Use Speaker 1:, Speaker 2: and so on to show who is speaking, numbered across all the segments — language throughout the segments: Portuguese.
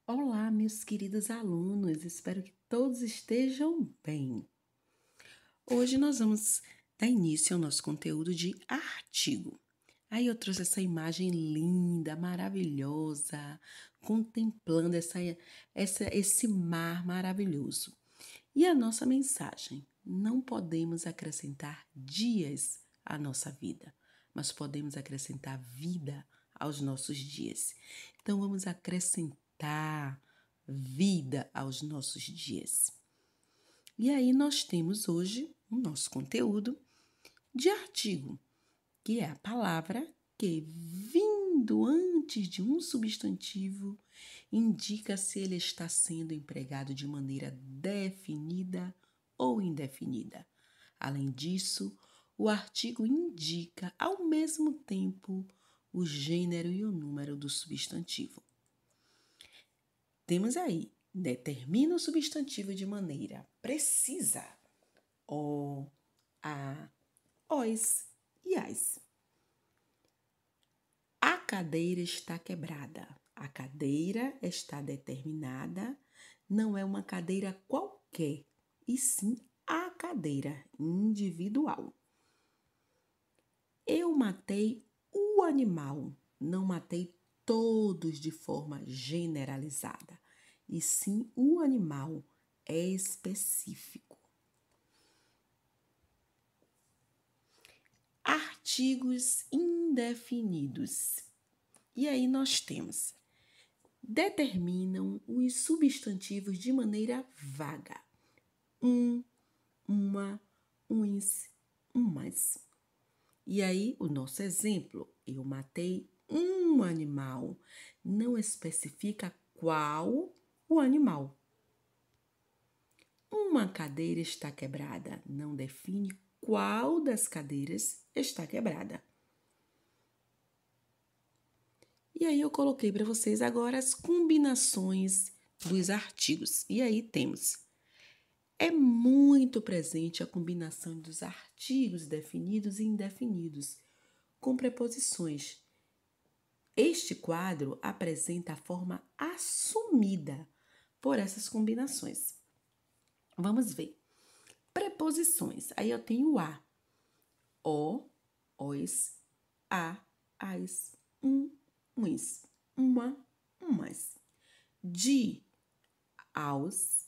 Speaker 1: Olá, meus queridos alunos, espero que todos estejam bem. Hoje nós vamos dar início ao nosso conteúdo de artigo. Aí eu trouxe essa imagem linda, maravilhosa, contemplando esse mar maravilhoso. E a nossa mensagem: não podemos acrescentar dias à nossa vida, mas podemos acrescentar vida aos nossos dias. Então vamos acrescentar vida aos nossos dias. E aí nós temos hoje o nosso conteúdo de artigo, que é a palavra que, vindo antes de um substantivo, indica se ele está sendo empregado de maneira definida ou indefinida. Além disso, o artigo indica, ao mesmo tempo, o gênero e o número do substantivo. Temos aí, determina o substantivo de maneira precisa. O, a, os e as. A cadeira está quebrada. A cadeira está determinada, não é uma cadeira qualquer, e sim a cadeira individual. Eu matei o animal, não matei todos de forma generalizada, e sim o animal específico. Artigos indefinidos. E aí nós temos: determinam os substantivos de maneira vaga. Uma, uns, umas. E aí o nosso exemplo: eu matei um animal. Não especifica qual o animal. Uma cadeira está quebrada. Não define qual das cadeiras está quebrada. E aí eu coloquei para vocês agora as combinações dos artigos. E aí temos: é muito presente a combinação dos artigos definidos e indefinidos com preposições. Este quadro apresenta a forma assumida por essas combinações. Vamos ver. Preposições. Aí eu tenho a, os, a, as, uns, uma, umas. De, aos,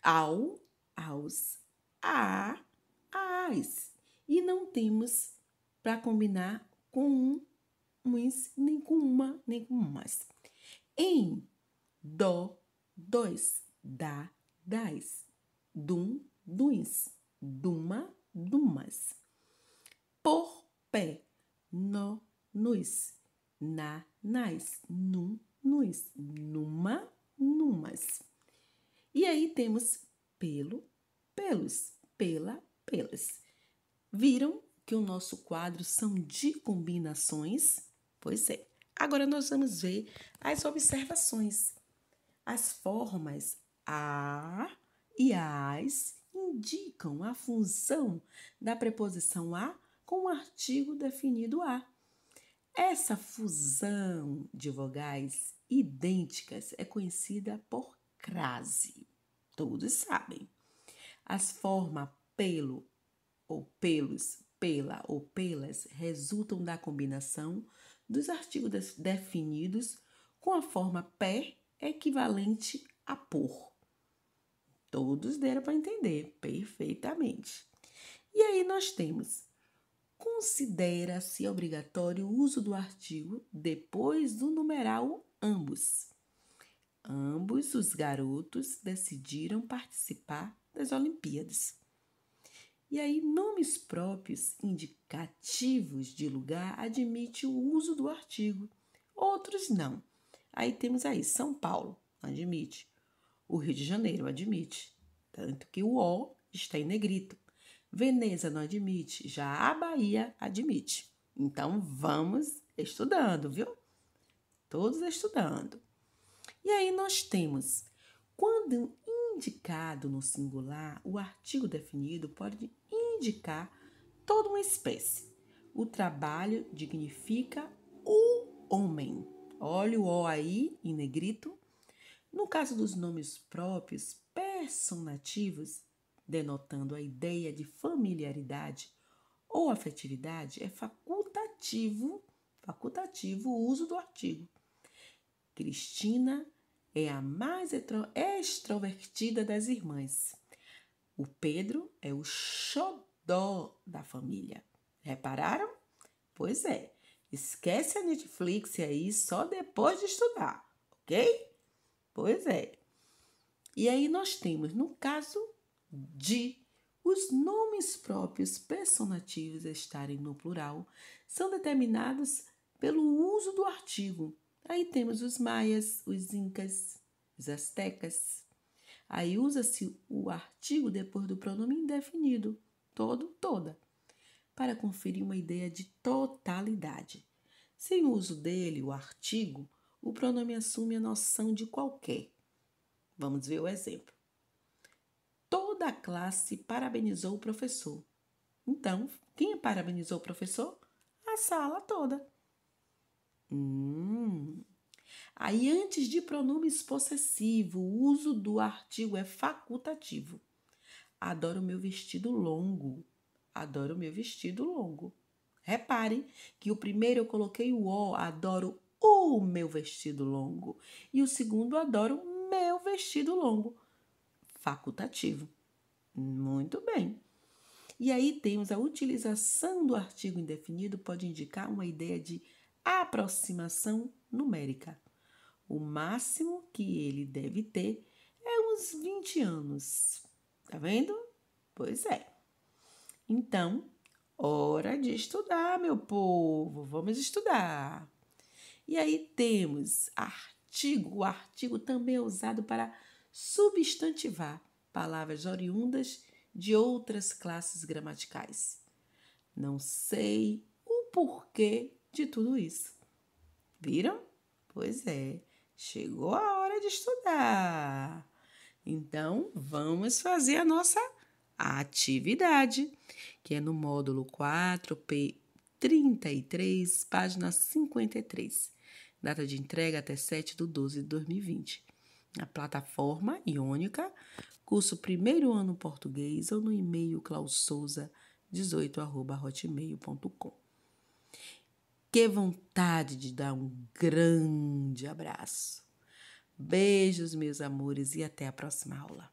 Speaker 1: ao, aos, a, as. E não temos para combinar com uns, nem com uma, nem com umas. Em, do, dois, da, das. Dum, duns. Duma, dumas. Por pé, no, nos. Na, nas. Num, nos. Numa, numas. E aí temos pelo, pelos, pela, pelas. Viram que o nosso quadro são de combinações? Pois é. Agora nós vamos ver as observações. As formas a e as indicam a função da preposição a com o artigo definido a. Essa fusão de vogais idênticas é conhecida por crase. Todos sabem. As formas pelo ou pelos, pela ou pelas resultam da combinação dos artigos definidos com a forma pé equivalente a por. Todos deram para entender perfeitamente. E aí nós temos: considera-se obrigatório o uso do artigo depois do numeral ambos. Ambos os garotos decidiram participar das Olimpíadas. E aí, nomes próprios indicativos de lugar admite o uso do artigo, outros não. Aí temos aí São Paulo, admite. O Rio de Janeiro admite, tanto que o O está em negrito. Veneza não admite, já a Bahia admite. Então, vamos estudando, viu? Todos estudando. E aí nós temos: quando indicado no singular, o artigo definido pode indicar toda uma espécie. O trabalho dignifica o homem. Olha o O aí em negrito. No caso dos nomes próprios personativos, denotando a ideia de familiaridade ou afetividade, é facultativo o uso do artigo. Cristina é a mais extrovertida das irmãs. O Pedro é o xodó da família. Repararam? Pois é. Esquece a Netflix aí só depois de estudar, ok? Pois é. E aí nós temos, no caso de os nomes próprios personativos estarem no plural, são determinados pelo uso do artigo. Aí temos os maias, os incas, os astecas. Aí usa-se o artigo depois do pronome indefinido, todo, toda, para conferir uma ideia de totalidade. Sem o uso dele, o artigo, o pronome assume a noção de qualquer. Vamos ver o exemplo. Toda a classe parabenizou o professor. Então, quem parabenizou o professor? A sala toda. Aí, antes de pronomes possessivo, o uso do artigo é facultativo. Adoro meu vestido longo. Adoro meu vestido longo. Repare que o primeiro eu coloquei o O, adoro o meu vestido longo. E o segundo, adoro meu vestido longo. Facultativo. Muito bem. E aí temos a utilização do artigo indefinido pode indicar uma ideia de aproximação numérica. O máximo que ele deve ter é uns 20 anos. Tá vendo? Pois é. Então, hora de estudar, meu povo. Vamos estudar. E aí temos artigo. O artigo também é usado para substantivar palavras oriundas de outras classes gramaticais. Não sei o porquê de tudo isso. Viram? Pois é, chegou a hora de estudar. Então, vamos fazer a nossa atividade, que é no módulo 4P33, página 53. Data de entrega até 7/12/2020. Na plataforma Iônica, curso primeiro ano português ou no e-mail clausouza18@hotmail.com. Que vontade de dar um grande abraço. Beijos, meus amores, e até a próxima aula.